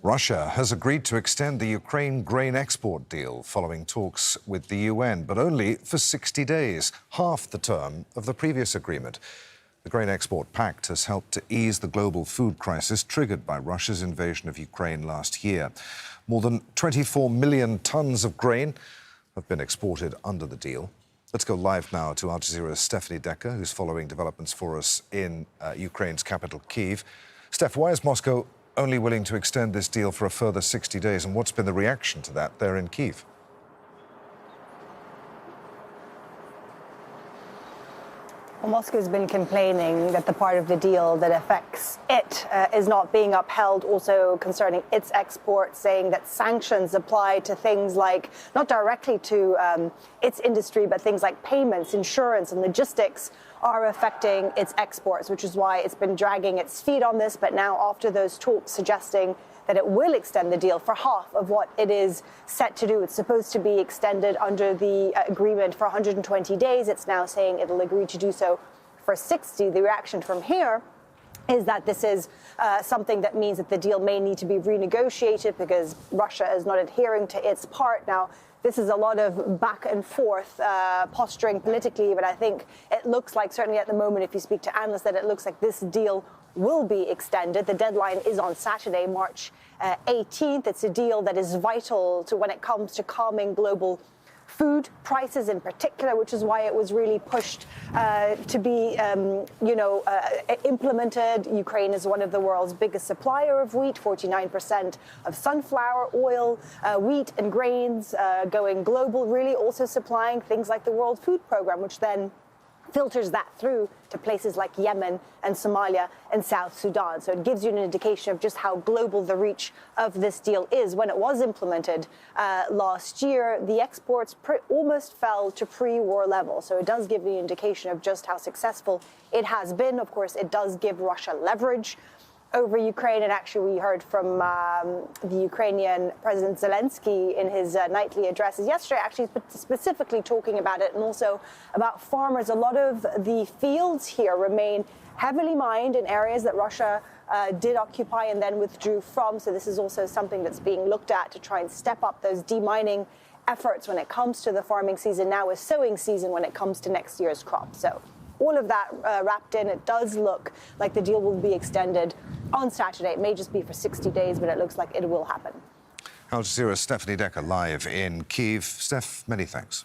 Russia has agreed to extend the Ukraine grain export deal following talks with the UN, but only for 60 days, half the term of the previous agreement. The Grain Export Pact has helped to ease the global food crisis triggered by Russia's invasion of Ukraine last year. More than 24 million tons of grain have been exported under the deal. Let's go live now to Al Jazeera's Stephanie Decker, who's following developments for us in Ukraine's capital, Kyiv. Steph, why is Moscow only willing to extend this deal for a further 60 days, and what's been the reaction to that there in Kyiv? Well, Moscow's been complaining that the part of the deal that affects it is not being upheld, also concerning its exports, saying that sanctions apply to things like, not directly to its industry, but things like payments, insurance and logistics are affecting its exports, which is why it's been dragging its feet on this. But now, after those talks suggesting that it will extend the deal for half of what it is set to do, it's supposed to be extended under the agreement for 120 days. It's now saying it'll agree to do so for 60. The reaction from here is that this is something that means that the deal may need to be renegotiated because Russia is not adhering to its part. Now, this is a lot of back and forth posturing politically, but I think it looks like, certainly at the moment, if you speak to analysts, that it looks like this deal will be extended. The deadline is on Saturday, March 18th. It's a deal that is vital to when it comes to calming global food prices in particular, which is why it was really pushed to be, implemented. Ukraine is one of the world's biggest supplier of wheat, 49% of sunflower oil, wheat and grains going global, really also supplying things like the World Food Programme, which then filters that through to places like Yemen and Somalia and South Sudan. So it gives you an indication of just how global the reach of this deal is. When it was implemented last year, the exports almost fell to pre-war levels. So it does give the indication of just how successful it has been. Of course, it does give Russia leverage over Ukraine. And actually, we heard from the Ukrainian President Zelenskyy in his nightly addresses yesterday, actually specifically talking about it, and also about farmers. A lot of the fields here remain heavily mined in areas that Russia did occupy and then withdrew from. So this is also something that's being looked at to try and step up those demining efforts when it comes to the farming season. Now is sowing season when it comes to next year's crop. So all of that wrapped in, it does look like the deal will be extended on Saturday. It may just be for 60 days, but it looks like it will happen. Al Jazeera's Stephanie Decker live in Kyiv. Steph, many thanks.